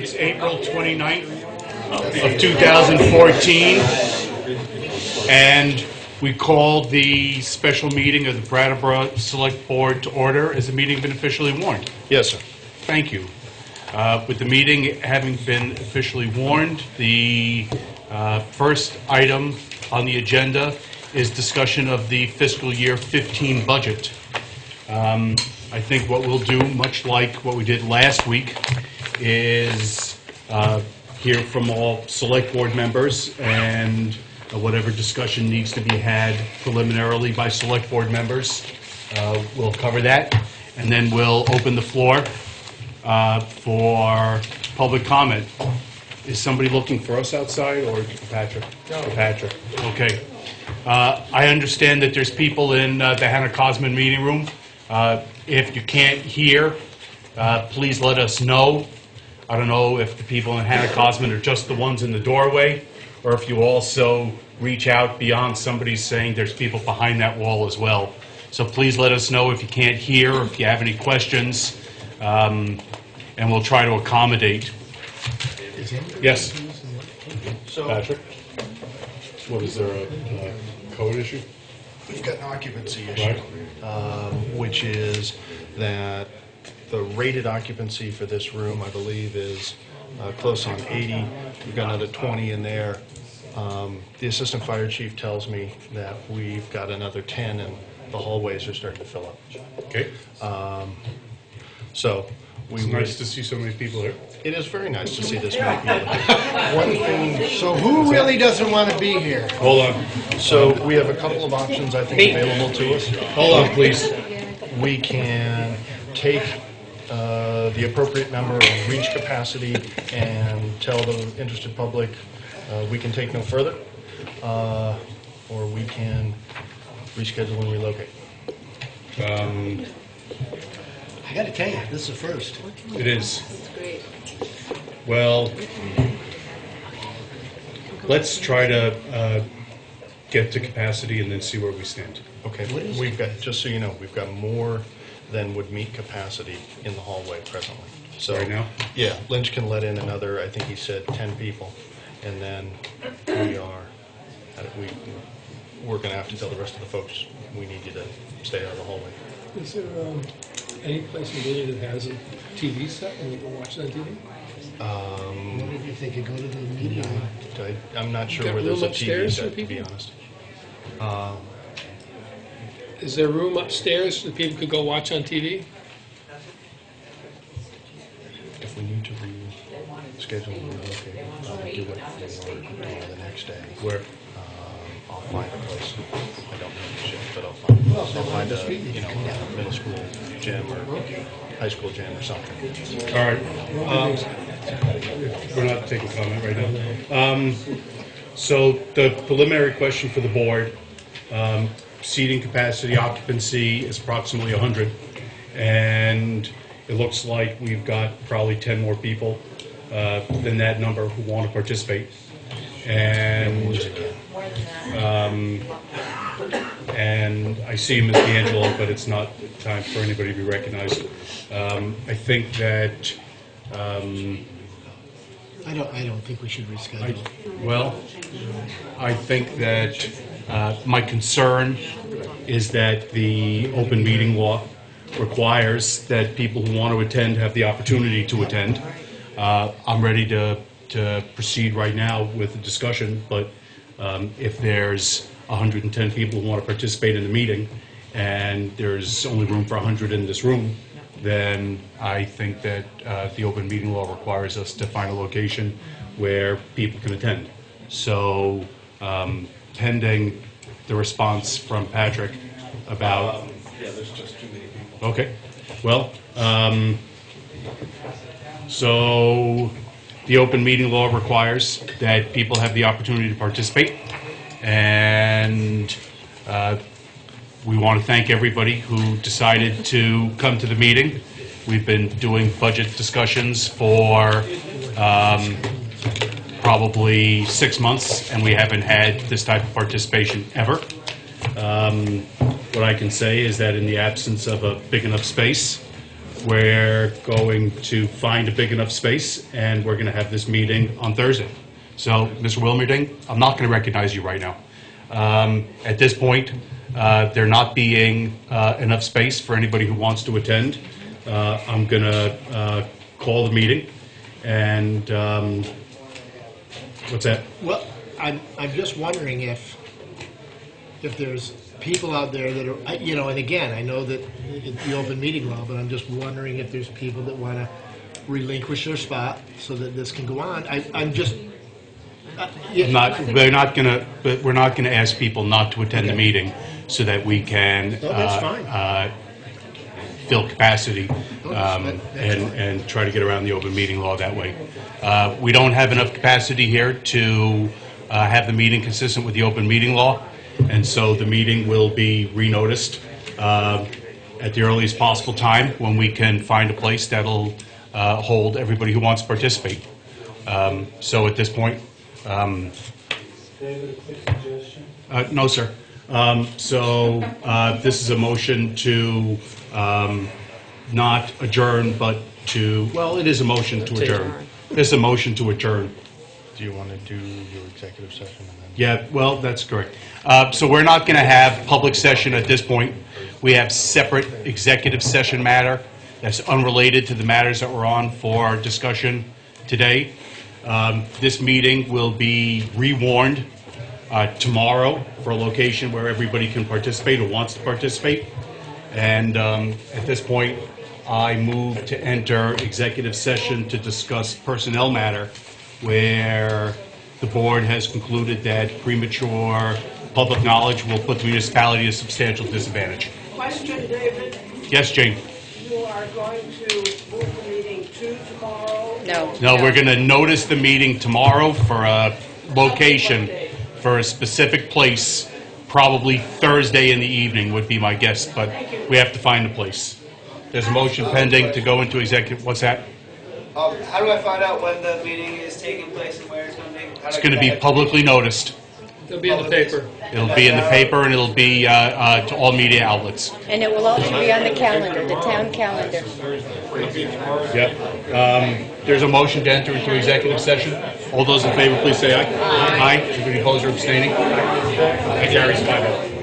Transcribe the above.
It's April 29th of 2014, and we called the special meeting of the Brattleboro Selectboard to order. Has the meeting been officially warned? Yes, sir. Thank you. With the meeting having been officially warned, the first item on the agenda is discussion of the fiscal year 15 budget. I think what we'll do, much like what we did last week, is hear from all select board members, and whatever discussion needs to be had preliminarily by select board members, we'll cover that, and then we'll open the floor for public comment. Is somebody looking for us outside, or Patrick? No. Patrick. Okay. I understand that there's people in the Hannah Cosman meeting room. If you can't hear, please let us know. I don't know if the people in Hannah Cosman are just the ones in the doorway, or if you also reach out beyond somebody saying there's people behind that wall as well. So please let us know if you can't hear, or if you have any questions, and we'll try to accommodate. Yes. So, Patrick? What, is there a code issue? we've got an occupancy issue, which is that the rated occupancy for this room, I believe, is close on 80. We've got another 20 in there. The assistant fire chief tells me that we've got another 10, and the hallways are starting to fill up. Okay. So It's nice to see so many people here. it is very nice to see this many people. One thing. So who really doesn't want to be here? Hold on. So we have a couple of options, I think, available to us. Hold on, please. We can take the appropriate number of reach capacity and tell the interested public we can take no further, or we can reschedule and relocate. I got to tell you, this is the first. It is. Well, let's try to get to capacity and then see where we stand. Okay, we've got, just so you know, we've got more than would meet capacity in the hallway presently. So Right now? Yeah, Lynch can let in another, I think he said 10 people, and then we're going to have to tell the rest of the folks, we need you to stay out of the hallway. Is there any place in the building that has a TV set and you can watch it on TV? What if they could go to the meeting? I'm not sure Got where there's room a TV upstairs set, for to be people? honest. Is there room upstairs that people could go watch on TV? If we need to reschedule and relocate, I'll do it for the next day. Where? I'll find a place. I don't know the shift, but I'll find a middle school gym or high school gym or something. All right. We're not taking comment right now. So the preliminary question for the board, seating capacity occupancy is approximately 100, and it looks like we've got probably 10 more people than that number who want to participate. And I see Ms. D'Angelo, but it's not time for anybody to be recognized. I think that I don't think we should reschedule. I think that my concern is that the open meeting law requires that people who want to attend have the opportunity to attend. I'm ready to proceed right now with the discussion, but if there's 110 people who want to participate in the meeting and there's only room for 100 in this room, then I think that the open meeting law requires us to find a location where people can attend. So pending the response from Patrick about... Yeah, there's just too many people. Okay. Well, so the open meeting law requires that people have the opportunity to participate, and we want to thank everybody who decided to come to the meeting. We've been doing budget discussions for probably 6 months, and we haven't had this type of participation ever. What I can say is that in the absence of a big enough space, we're going to find a big enough space, and we're going to have this meeting on Thursday. So, Mr. Wilmerding, I'm not going to recognize you right now. At this point, there not being enough space for anybody who wants to attend, I'm going to call the meeting, and what's that? Well, I'm just wondering if there's people out there that are, you know, and again, I know that it's the open meeting law, but I'm just wondering if there's people that want to relinquish their spot so that this can go on. I'm just, yeah. We're not going to ask people not to attend the meeting so that we can No, that's fine. fill capacity that's and try to get around the open meeting law that way. We don't have enough capacity here to have the meeting consistent with the open meeting law, and so the meeting will be renoticed at the earliest possible time when we can find a place that'll hold everybody who wants to participate. So at this point, David, a quick suggestion? no, sir. So this is a motion to not adjourn, but to, well, it is a motion to adjourn. It's a motion to adjourn. Do you want to do your executive session and then? Yeah, well, that's correct. So we're not going to have public session at this point. We have separate executive session matter that's unrelated to the matters that we're on for discussion today. This meeting will be rewarned tomorrow for a location where everybody can participate or wants to participate. And at this point, I move to enter executive session to discuss personnel matter where the board has concluded that premature public knowledge will put the municipality at a substantial disadvantage. Question, David. Yes, Jane? You are going to move the meeting to tomorrow? No, we're going to notice the meeting tomorrow for a location for a specific place, probably Thursday in the evening would be my guess, but we have to find a place. There's a motion pending to go into executive, what's that? How do I find out when the meeting is taking place and where it's going to be? It's going to be publicly noticed. It'll be in the paper. It'll be in the paper and it'll be to all media outlets. And it will also be on the calendar, the town calendar. Yep. There's a motion to enter into executive session. All those in favor, please say aye. Aye. Anybody opposed or abstaining? That carries 5-0.